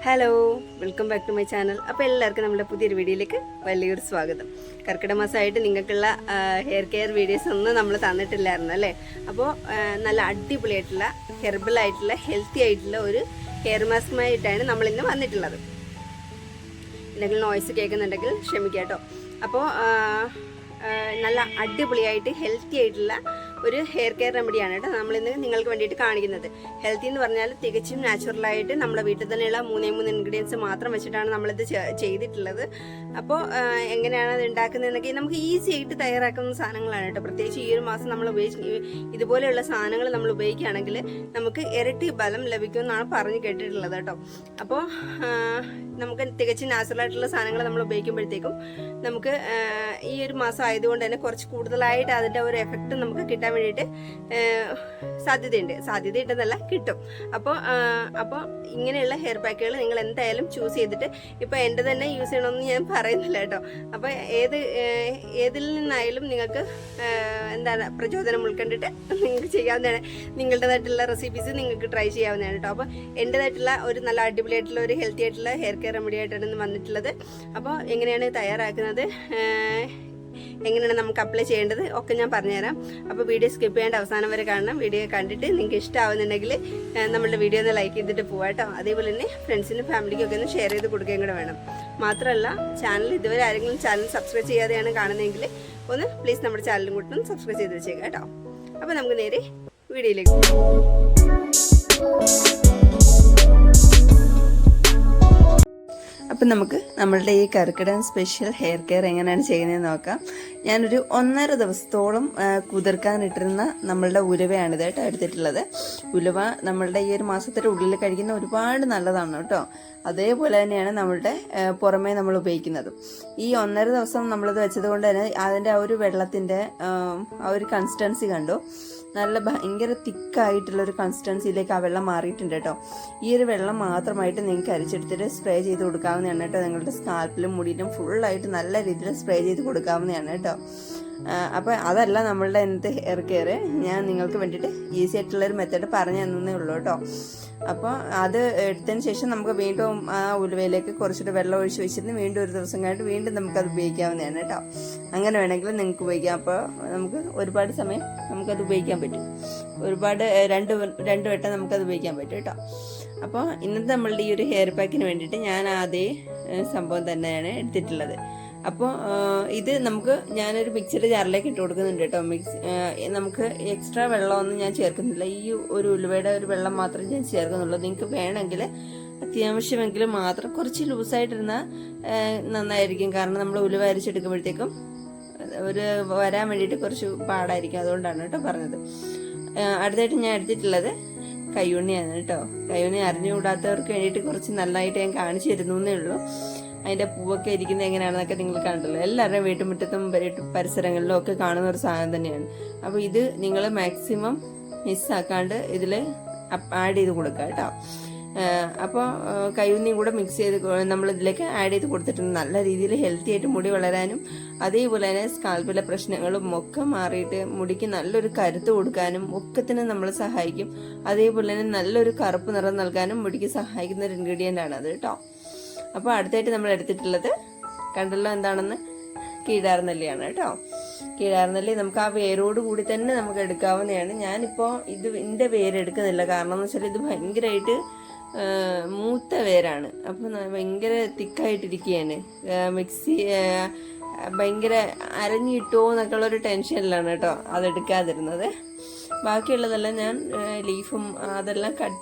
Hello, welcome back to my channel. അപ്പോൾ എല്ലാവർക്കും നമ്മുടെ പുതിയൊരു വീഡിയോയിലേക്ക് വലിയൊരു സ്വാഗതം. കർക്കിടക മാസമായിട്ട് നിങ്ങൾക്കുള്ള ഹെയർ കെയർ വീഡിയോസ് ഒന്നും നമ്മൾ തന്നിട്ടില്ലായിരുന്നു അല്ലേ. അപ്പോൾ നല്ല അടിപൊളിയായിട്ടുള്ള ഹെർബലായിട്ടുള്ള ഹെൽത്തി ആയിട്ടുള്ള ഒരു ഹെയർ മാസ്കുമായിട്ടാണ് നമ്മളിന്ന് വന്നിട്ടുള്ളത്. എന്തെങ്കിലും നോയ്സ് കേൾക്കുന്നുണ്ടെങ്കിൽ ക്ഷമിക്കാം കേട്ടോ. അപ്പോൾ നല്ല അടിപൊളിയായിട്ട് ഹെൽത്തി ആയിട്ടുള്ള ഒരു ഹെയർ കെയർ റെമഡിയാണ് കേട്ടോ നമ്മളിന്ന് നിങ്ങൾക്ക് വേണ്ടിയിട്ട് കാണിക്കുന്നത്. ഹെൽത്തി എന്ന് പറഞ്ഞാൽ തികച്ചും നാച്ചുറലായിട്ട് നമ്മുടെ വീട്ടിൽ തന്നെയുള്ള 3 ഇൻഗ്രീഡിയൻസ് മാത്രം വെച്ചിട്ടാണ് നമ്മളിത് ചെയ്തിട്ടുള്ളത്. അപ്പോൾ എങ്ങനെയാണ് അത് ഉണ്ടാക്കുന്നതെന്നൊക്കെ നമുക്ക് ഈസി ആയിട്ട് തയ്യാറാക്കുന്ന സാധനങ്ങളാണ് കേട്ടോ. പ്രത്യേകിച്ച് ഈ ഒരു മാസം നമ്മൾ ഇതുപോലെയുള്ള സാധനങ്ങൾ നമ്മൾ ഉപയോഗിക്കുകയാണെങ്കിൽ നമുക്ക് ഇരട്ടി ബലം ലഭിക്കുമെന്നാണ് പറഞ്ഞു കേട്ടിട്ടുള്ളത് കേട്ടോ. അപ്പോൾ നമുക്ക് തികച്ചും നാച്ചുറലായിട്ടുള്ള സാധനങ്ങൾ നമ്മൾ ഉപയോഗിക്കുമ്പോഴത്തേക്കും നമുക്ക് ഈ ഒരു മാസം ആയതുകൊണ്ട് തന്നെ കുറച്ച് കൂടുതലായിട്ട് അതിൻ്റെ ഒരു എഫക്റ്റ് നമുക്ക് കിട്ടാൻ വേണ്ടിയിട്ട് സാധ്യതയുണ്ടെന്നല്ല കിട്ടും. അപ്പോൾ ഇങ്ങനെയുള്ള ഹെയർ പാക്കുകൾ നിങ്ങൾ എന്തായാലും ചൂസ് ചെയ്തിട്ട്, ഇപ്പോൾ എൻ്റെ തന്നെ യൂസ് ചെയ്യണമെന്ന് ഞാൻ പറയുന്നില്ല കേട്ടോ. അപ്പോൾ ഏതിൽ നിന്നായാലും നിങ്ങൾക്ക് എന്താണ് പ്രചോദനം ഉൾക്കൊണ്ടിട്ട് നിങ്ങൾക്ക് ചെയ്യാവുന്നതാണ്. നിങ്ങളുടേതായിട്ടുള്ള റെസിപ്പീസ് നിങ്ങൾക്ക് ട്രൈ ചെയ്യാവുന്നതാണ് കേട്ടോ. അപ്പോൾ എൻ്റെതായിട്ടുള്ള ഒരു നല്ല അടിപൊളിയായിട്ടുള്ള ഒരു ഹെൽത്തി ആയിട്ടുള്ള ഹെയർ കെയർ റെമഡി ആയിട്ടാണ് വന്നിട്ടുള്ളത്. അപ്പോൾ എങ്ങനെയാണ് തയ്യാറാക്കുന്നത്, എങ്ങനെയാണ് നമുക്ക് അപ്ലൈ ചെയ്യേണ്ടത് ഒക്കെ ഞാൻ പറഞ്ഞുതരാം. അപ്പോൾ വീഡിയോ സ്കിപ്പ് ചെയ്യേണ്ട അവസാനം വരെ കാണണം. വീഡിയോ കണ്ടിട്ട് നിങ്ങൾക്ക് ഇഷ്ടമാവുന്നുണ്ടെങ്കിൽ നമ്മളുടെ വീഡിയോ ഒന്ന് ലൈക്ക് ചെയ്തിട്ട് പോവാം കേട്ടോ. അതേപോലെ തന്നെ ഫ്രണ്ട്സിനും ഫാമിലിക്കൊക്കെ ഒന്ന് ഷെയർ ചെയ്ത് കൊടുക്കുകയും കൂടെ വേണം. മാത്രമല്ല ചാനൽ ഇതുവരെ ആരെങ്കിലും ചാനൽ സബ്സ്ക്രൈബ് ചെയ്യാതെയാണ് കാണുന്നതെങ്കിൽ ഒന്ന് പ്ലീസ് നമ്മുടെ ചാനലും കൂട്ടി ഒന്ന് സബ്സ്ക്രൈബ് ചെയ്ത് വെച്ചേക്കാം കേട്ടോ. അപ്പോൾ നമുക്ക് നേരെ വീഡിയോയിലേക്ക് പോകാം. അപ്പം നമുക്ക് നമ്മളുടെ ഈ കർക്കിടകം സ്പെഷ്യൽ ഹെയർ കെയർ എങ്ങനെയാണ് ചെയ്യുന്നതെന്ന് നോക്കാം. ഞാനൊരു 1.5 ദിവസത്തോളം കുതിർക്കാനിട്ടിരുന്ന നമ്മളുടെ ഉലുവയാണിത് കേട്ടോ എടുത്തിട്ടുള്ളത്. ഉലുവ നമ്മളുടെ ഈ ഒരു മാസത്തിൻ്റെ ഉള്ളിൽ കഴിക്കുന്ന ഒരുപാട് നല്ലതാണ് കേട്ടോ. അതേപോലെ തന്നെയാണ് നമ്മളുടെ പുറമേ നമ്മൾ ഉപയോഗിക്കുന്നത്. ഈ 1.5 ദിവസം നമ്മളിത് വെച്ചത് കൊണ്ട് തന്നെ അതിൻ്റെ ആ ഒരു വെള്ളത്തിൻ്റെ ആ ഒരു കൺസിസ്റ്റൻസി കണ്ടു. നല്ല ഭയങ്കര തിക്കായിട്ടുള്ളൊരു കൺസിസ്റ്റൻസിയിലേക്ക് ആ വെള്ളം മാറിയിട്ടുണ്ട് കേട്ടോ. ഈ ഒരു വെള്ളം മാത്രമായിട്ട് നിങ്ങൾക്ക് അരിച്ചെടുത്തിട്ട് സ്പ്രേ ചെയ്ത് കൊടുക്കാവുന്നതാണ് കേട്ടോ. നിങ്ങളുടെ സ്കാൽപ്പിലും മുടിയിലും ഫുള്ളായിട്ട് നല്ല രീതിയിൽ സ്പ്രേ ചെയ്ത് കൊടുക്കാവുന്നതാണ് കേട്ടോ. അപ്പോൾ അതല്ല നമ്മളുടെ ഇന്നത്തെ ഹെയർ കെയർ, ഞാൻ നിങ്ങൾക്ക് വേണ്ടിയിട്ട് ഈസി ആയിട്ടുള്ളൊരു മെത്തേഡ് പറഞ്ഞു തന്നേ ഉള്ളൂ കേട്ടോ. അപ്പോൾ അത് എടുത്തതിന് ശേഷം നമുക്ക് വീണ്ടും ആ ഉലുവയിലേക്ക് കുറച്ചുകൂടെ വെള്ളം ഒഴിച്ച് വെച്ചിട്ട് വീണ്ടും ഒരു ദിവസം കഴിഞ്ഞിട്ട് വീണ്ടും നമുക്കത് ഉപയോഗിക്കാവുന്നതാണ് കേട്ടോ. അങ്ങനെ വേണമെങ്കിൽ നിങ്ങൾക്ക് ഉപയോഗിക്കാം. അപ്പോൾ നമുക്ക് ഒരുപാട് സമയം നമുക്കത് ഉപയോഗിക്കാൻ പറ്റും. ഒരുപാട് രണ്ട് വട്ടം നമുക്കത് ഉപയോഗിക്കാൻ പറ്റും കേട്ടോ. അപ്പോൾ ഇന്നത്തെ നമ്മളുടെ ഈ ഒരു ഹെയർ പാക്കിന് വേണ്ടിയിട്ട് ഞാൻ അതേ സംഭവം തന്നെയാണ് എടുത്തിട്ടുള്ളത്. അപ്പോൾ ഇത് ഞാനൊരു മിക്സിയുടെ ജാറിലേക്ക് ഇട്ട് കൊടുക്കുന്നുണ്ട് കേട്ടോ. നമുക്ക് എക്സ്ട്രാ വെള്ളമൊന്നും ഞാൻ ചേർക്കുന്നില്ല. ഈ ഒരു ഉലുവയുടെ ഒരു വെള്ളം മാത്രമേ ഞാൻ ചേർക്കുന്നുള്ളൂ. നിങ്ങൾക്ക് വേണമെങ്കിൽ അത്യാവശ്യമെങ്കിലും മാത്രം കുറച്ച് ലൂസായിട്ടിരുന്നാൽ നന്നായിരിക്കും. കാരണം നമ്മൾ ഉലുവ അരിച്ചെടുക്കുമ്പോഴത്തേക്കും ഒരു വരാൻ വേണ്ടിയിട്ട് കുറച്ച് പാടായിരിക്കും. അതുകൊണ്ടാണ് കേട്ടോ പറഞ്ഞത്. അടുത്തായിട്ട് ഞാൻ എടുത്തിട്ടുള്ളത് കയ്യുണ്ണിയാണ് കേട്ടോ. കയ്യുണ്ണി അറിഞ്ഞുകൂടാത്തവർക്ക് വേണ്ടിയിട്ട് കുറച്ച് നന്നായിട്ട് ഞാൻ കാണിച്ചു തരുന്നേ ഉള്ളൂ. അതിൻ്റെ പൂവൊക്കെ ഇരിക്കുന്നത് എങ്ങനെയാണെന്നൊക്കെ നിങ്ങൾ കണ്ടല്ലോ. എല്ലാവരുടെയും വീട്ടുമുറ്റത്തും പരിസരങ്ങളിലും ഒക്കെ കാണുന്ന ഒരു സാധനം തന്നെയാണ്. അപ്പോൾ ഇത് നിങ്ങൾ മാക്സിമം മിസ്സാക്കാണ്ട് ഇതിൽ ആഡ് ചെയ്ത് കൊടുക്കുക കേട്ടോ. അപ്പോൾ കയ്യുണ്ണിയും കൂടെ മിക്സ് ചെയ്ത് നമ്മളിതിലേക്ക് ആഡ് ചെയ്ത് കൊടുത്തിട്ടുണ്ട്. നല്ല രീതിയിൽ ഹെൽത്തി ആയിട്ട് മുടി വളരാനും അതേപോലെ തന്നെ സ്കാൽപ്പിലെ പ്രശ്നങ്ങളും ഒക്കെ മാറിയിട്ട് മുടിക്ക് നല്ലൊരു കരുത്ത് കൊടുക്കാനും ഒക്കത്തിന് നമ്മൾ സഹായിക്കും. അതേപോലെ തന്നെ നല്ലൊരു കറുപ്പ് നിറം നൽകാനും മുടിക്ക് സഹായിക്കുന്ന ഒരു ഇൻഗ്രീഡിയൻ്റ് ആണ് അത് കേട്ടോ. അപ്പോൾ അടുത്തായിട്ട് നമ്മൾ എടുത്തിട്ടുള്ളത് കണ്ടല്ലോ എന്താണെന്ന്, കീഴാർനെല്ലിയാണ് കേട്ടോ. കീഴാർനെല്ലി നമുക്ക് ആ വേരോട് കൂടി തന്നെ നമുക്ക് എടുക്കാവുന്നതാണ്. ഞാനിപ്പോൾ ഇതിൻ്റെ വേര് എടുക്കുന്നില്ല. കാരണം എന്ന് വെച്ചാൽ ഇത് ഭയങ്കരമായിട്ട് മൂത്ത വേരാണ്. അപ്പോൾ ഭയങ്കര തിക്കായിട്ടിരിക്കുകയാണ്. മിക്സി ഭയങ്കര അരഞ്ഞിട്ടോ എന്നൊക്കെ ഉള്ളൊരു ടെൻഷനിലാണ് കേട്ടോ അതെടുക്കാതിരുന്നത്. ബാക്കിയുള്ളതെല്ലാം ഞാൻ ലീഫും അതെല്ലാം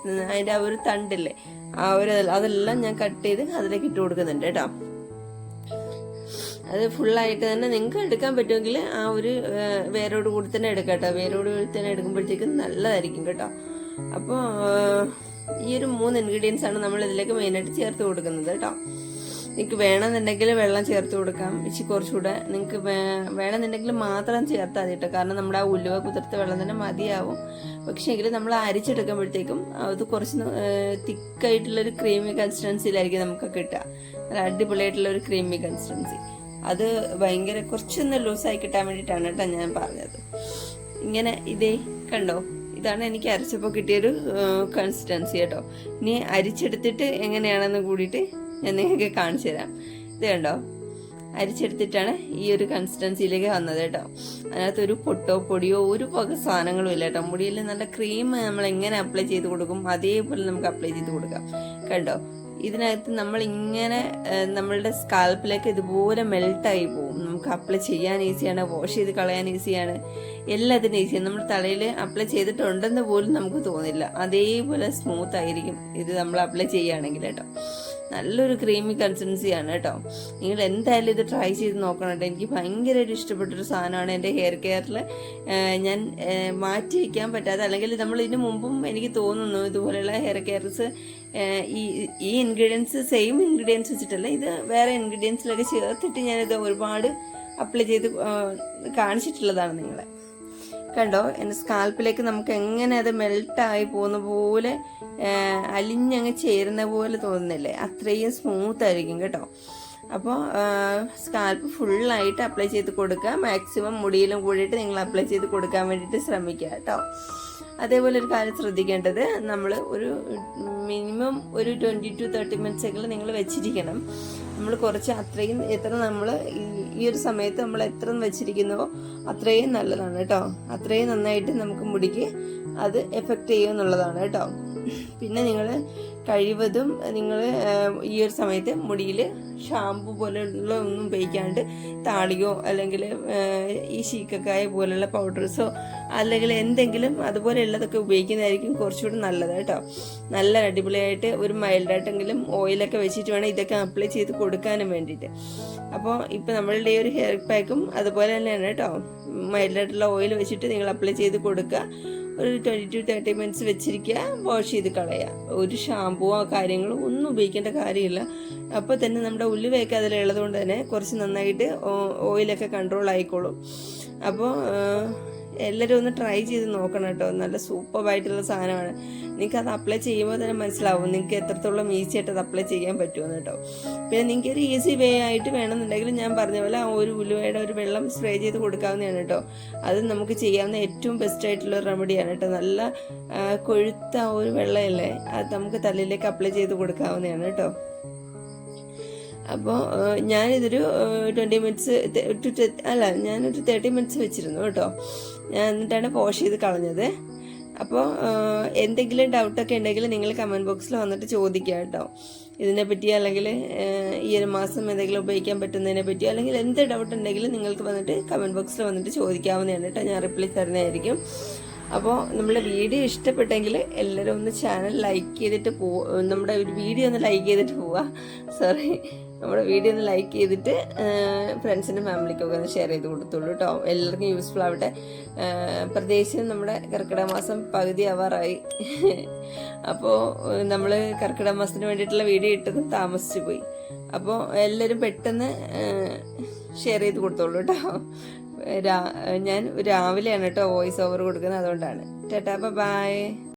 അതിൻ്റെ ആ ഒരു തണ്ടില്ലേ അതെല്ലാം ഞാൻ കട്ട് ചെയ്ത് അതിലേക്ക് ഇട്ട് കൊടുക്കുന്നുണ്ട് കേട്ടോ. അത് ഫുള്ളായിട്ട് തന്നെ നിങ്ങൾക്ക് എടുക്കാൻ പറ്റുമെങ്കിൽ ആ ഒരു വേരോട് കൂടി തന്നെ എടുക്കാം കേട്ടോ. വേരോട് കൂടി തന്നെ എടുക്കുമ്പോഴത്തേക്കും നല്ലതായിരിക്കും കേട്ടോ. അപ്പോൾ ഈ ഒരു 3 ഇൻഗ്രീഡിയൻസ് ആണ് നമ്മൾ ഇതിലേക്ക് മെയിനായിട്ട് ചേർത്ത് കൊടുക്കുന്നത് കേട്ടോ. നിങ്ങൾക്ക് വേണമെന്നുണ്ടെങ്കിൽ വെള്ളം ചേർത്ത് കൊടുക്കാം. കുറച്ചുകൂടെ നിങ്ങൾക്ക് വേണമെന്നുണ്ടെങ്കിൽ മാത്രം ചേർത്താൽ മതി കേട്ടോ. കാരണം നമ്മുടെ ആ ഉലുവ കുതിർത്ത വെള്ളം തന്നെ മതിയാവും. പക്ഷേ എങ്കിൽ നമ്മൾ അരിച്ചെടുക്കുമ്പോഴത്തേക്കും അത് കുറച്ച് തിക്കായിട്ടുള്ളൊരു ക്രീമി കൺസിസ്റ്റൻസിയിലായിരിക്കും നമുക്ക് കിട്ടുക. നല്ല അടിപൊളിയായിട്ടുള്ളൊരു ക്രീമി കൺസിസ്റ്റൻസി. അത് ഭയങ്കര കുറച്ചൊന്ന് ലൂസായി കിട്ടാൻ വേണ്ടിയിട്ടാണ് കേട്ടോ ഞാൻ പറഞ്ഞത്. ഇങ്ങനെ ഇതേ കണ്ടോ, ഇതാണ് എനിക്ക് അരച്ചപ്പോൾ കിട്ടിയൊരു കൺസിസ്റ്റൻസി കേട്ടോ. ഇനി അരിച്ചെടുത്തിട്ട് എങ്ങനെയാണെന്ന് കൂടിയിട്ട് ഞാൻ നിങ്ങൾക്ക് കാണിച്ചു തരാം. ഇത് കണ്ടോ, അരിച്ചെടുത്തിട്ടാണ് ഈ ഒരു കൺസിസ്റ്റൻസിയിലേക്ക് വന്നത് കേട്ടോ. അതിനകത്തൊരു പൊട്ടോ പൊടിയോ ഒരു വക സാധനങ്ങളും ഇല്ല കേട്ടോ. മുടിയിൽ നല്ല ക്രീം നമ്മൾ എങ്ങനെ അപ്ലൈ ചെയ്ത് കൊടുക്കും അതേപോലെ നമുക്ക് അപ്ലൈ ചെയ്ത് കൊടുക്കാം. കണ്ടോ, ഇതിനകത്ത് നമ്മൾ ഇങ്ങനെ നമ്മളുടെ സ്കാൽപ്പിലേക്ക് ഇതുപോലെ മെൽട്ടായി പോകും. നമുക്ക് അപ്ലൈ ചെയ്യാൻ ഈസിയാണ്, വാഷ് ചെയ്ത് കളയാൻ ഈസിയാണ്, എല്ലാത്തിനും ഈസിയാണ്. നമ്മൾ തലയിൽ അപ്ലൈ ചെയ്തിട്ടുണ്ടെന്ന് പോലും നമുക്ക് തോന്നില്ല. അതേപോലെ സ്മൂത്ത് ആയിരിക്കും ഇത് നമ്മൾ അപ്ലൈ ചെയ്യുകയാണെങ്കിൽ കേട്ടോ. നല്ലൊരു ക്രീമി കൺസിസ്റ്റൻസിയാണ് കേട്ടോ. നിങ്ങൾ എന്തായാലും ഇത് ട്രൈ ചെയ്ത് നോക്കണം കേട്ടോ. എനിക്ക് ഭയങ്കരമായിട്ട് ഇഷ്ടപ്പെട്ടൊരു സാധനമാണ്. എൻ്റെ ഹെയർ കെയറിൽ ഞാൻ മാറ്റി വയ്ക്കാൻ പറ്റാതെ, അല്ലെങ്കിൽ നമ്മൾ ഇതിന് മുമ്പും എനിക്ക് തോന്നുന്നു ഇതുപോലെയുള്ള ഹെയർ കെയർസ് ഈ ഇൻഗ്രീഡിയൻസ് സെയിം ഇൻഗ്രീഡിയൻസ് വെച്ചിട്ടല്ല, ഇത് വേറെ ഇൻഗ്രീഡിയൻസിലൊക്കെ ചേർത്തിട്ട് ഞാനിത് ഒരുപാട് അപ്ലൈ ചെയ്ത് കാണിച്ചിട്ടുള്ളതാണ് നിങ്ങളെ. കണ്ടോ, എൻ്റെ സ്കാൽപ്പിലേക്ക് നമുക്ക് എങ്ങനെ അത് മെൽട്ടായി പോകുന്ന പോലെ അലിഞ്ഞങ്ങ് ചേരുന്ന പോലെ തോന്നുന്നില്ലേ, അത്രയും സ്മൂത്ത് ആയിരിക്കും കേട്ടോ. അപ്പോൾ സ്കാൽപ്പ് ഫുള്ളായിട്ട് അപ്ലൈ ചെയ്ത് കൊടുക്കുക. മാക്സിമം മുടിയിലും കൂടിയിട്ട് നിങ്ങൾ അപ്ലൈ ചെയ്ത് കൊടുക്കാൻ വേണ്ടിയിട്ട് ശ്രമിക്കുക കേട്ടോ. അതേപോലെ ഒരു കാര്യം ശ്രദ്ധിക്കേണ്ടത്, നമ്മൾ ഒരു മിനിമം ഒരു 20 to 30 മിനിറ്റ്സ് എങ്കിലും നിങ്ങൾ വെച്ചിരിക്കണം. നമ്മൾ കുറച്ച് അത്രയും എത്ര നമ്മൾ ഈ ഒരു സമയത്ത് നമ്മൾ എത്ര വെച്ചിരിക്കുന്നുവോ അത്രയും നല്ലതാണ് കേട്ടോ. അത്രയും നന്നായിട്ട് നമുക്ക് മുടിക്ക് അത് എഫക്റ്റ് ചെയ്യുമെന്നുള്ളതാണ് കേട്ടോ. പിന്നെ നിങ്ങൾ കഴിവതും നിങ്ങൾ ഈ ഒരു സമയത്ത് മുടിയിൽ ഷാമ്പു പോലെയുള്ള ഒന്നും ഉപയോഗിക്കാണ്ട് താളിയോ അല്ലെങ്കിൽ ഈ ശീക്കക്കായ പോലുള്ള പൗഡേഴ്സോ അല്ലെങ്കിൽ എന്തെങ്കിലും അതുപോലെയുള്ളതൊക്കെ ഉപയോഗിക്കുന്നതായിരിക്കും കുറച്ചുകൂടി നല്ലത് കേട്ടോ. നല്ല അടിപൊളിയായിട്ട് ഒരു മൈൽഡായിട്ടെങ്കിലും ഓയിലൊക്കെ വെച്ചിട്ട് വേണം ഇതൊക്കെ അപ്ലൈ ചെയ്ത് കൊടുക്കാനും വേണ്ടിയിട്ട്. അപ്പോൾ ഇപ്പോൾ നമ്മളുടെ ഈ ഒരു ഹെയർ പാക്കും അതുപോലെ തന്നെയാണ് കേട്ടോ. മൈൽഡായിട്ടുള്ള ഓയിൽ വെച്ചിട്ട് നിങ്ങൾ അപ്ലൈ ചെയ്ത് കൊടുക്കുക. ഒരു 20 to 30 മിനിറ്റ്സ് വെച്ചിരിക്കുക, വാഷ് ചെയ്ത് കളയുക. ഒരു ഷാമ്പുവോ കാര്യങ്ങളോ ഒന്നും ഉപയോഗിക്കേണ്ട കാര്യമില്ല. അപ്പോൾ തന്നെ നമ്മുടെ ഉലുവയൊക്കെ അതിലുള്ളത് കൊണ്ട് തന്നെ കുറച്ച് നന്നായിട്ട് ഓയിലൊക്കെ കൺട്രോൾ ആയിക്കോളും. അപ്പോൾ എല്ലാവരും ഒന്ന് ട്രൈ ചെയ്ത് നോക്കണം കേട്ടോ. നല്ല സൂപ്പറായിട്ടുള്ള സാധനമാണ്. നിങ്ങൾക്ക് അത് അപ്ലൈ ചെയ്യുമ്പോൾ തന്നെ മനസ്സിലാവും നിങ്ങൾക്ക് എത്രത്തോളം ഈസി ആയിട്ട് അത് അപ്ലൈ ചെയ്യാൻ പറ്റുമെന്ന് കേട്ടോ. പിന്നെ നിങ്ങൾക്ക് ഒരു ഈസി വേ ആയിട്ട് വേണമെന്നുണ്ടെങ്കിൽ ഞാൻ പറഞ്ഞ പോലെ ആ ഒരു ഉലുവയുടെ ഒരു വെള്ളം സ്പ്രേ ചെയ്ത് കൊടുക്കാവുന്നതാണ് കേട്ടോ. അത് നമുക്ക് ചെയ്യാവുന്ന ഏറ്റവും ബെസ്റ്റ് ആയിട്ടുള്ള റെമഡിയാണ് കേട്ടോ. നല്ല കൊഴുത്ത ഒരു വെള്ളമല്ലേ, അത് നമുക്ക് തലയിലേക്ക് അപ്ലൈ ചെയ്ത് കൊടുക്കാവുന്നതാണ് കേട്ടോ. അപ്പോൾ ഞാനിതൊരു 20 മിനിറ്റ്സ് ഞാനൊരു 30 മിനിറ്റ്സ് വെച്ചിരുന്നു കേട്ടോ. ഞാൻ എന്നിട്ടാണ് വാഷ് ചെയ്ത് കളഞ്ഞത്. അപ്പോൾ എന്തെങ്കിലും ഡൗട്ടൊക്കെ ഉണ്ടെങ്കിൽ നിങ്ങൾ കമൻറ്റ് ബോക്സിൽ വന്നിട്ട് ചോദിക്കുക കേട്ടോ. ഇതിനെപ്പറ്റി അല്ലെങ്കിൽ ഈ ഒരു മാസം എന്തെങ്കിലും ഉപയോഗിക്കാൻ പറ്റുന്നതിനെ പറ്റിയോ അല്ലെങ്കിൽ എന്ത് ഡൗട്ട് ഉണ്ടെങ്കിലും നിങ്ങൾക്ക് വന്നിട്ട് കമൻറ്റ് ബോക്സിൽ വന്നിട്ട് ചോദിക്കാവുന്നതാണ് കേട്ടോ. ഞാൻ റിപ്ലൈ തരുന്നതായിരിക്കും. അപ്പോൾ നമ്മുടെ വീഡിയോ ഇഷ്ടപ്പെട്ടെങ്കിൽ എല്ലാവരും ഒന്ന് ചാനൽ ലൈക്ക് ചെയ്തിട്ട് നമ്മുടെ ഒരു വീഡിയോ ഒന്ന് ലൈക്ക് ചെയ്തിട്ട് പോവുക. നമ്മുടെ വീഡിയോ ഒന്ന് ലൈക്ക് ചെയ്തിട്ട് ഫ്രണ്ട്സിനും ഫാമിലിക്കൊക്കെ ഒന്ന് ഷെയർ ചെയ്ത് കൊടുത്തോളൂ കേട്ടോ. എല്ലാവർക്കും യൂസ്ഫുൾ ആവട്ടെ. പ്രത്യേകിച്ച് നമ്മുടെ കർക്കിടക മാസം പകുതി ആവാറായി. അപ്പോൾ നമ്മൾ കർക്കിടക മാസത്തിന് വേണ്ടിയിട്ടുള്ള വീഡിയോ ഇട്ടതും താമസിച്ചു പോയി. അപ്പോൾ എല്ലാവരും പെട്ടെന്ന് ഷെയർ ചെയ്ത് കൊടുത്തോളൂ കേട്ടോ. ഞാൻ രാവിലെയാണ് കേട്ടോ വോയിസ് ഓവർ കൊടുക്കുന്നത്, അതുകൊണ്ടാണ്. Tata bye.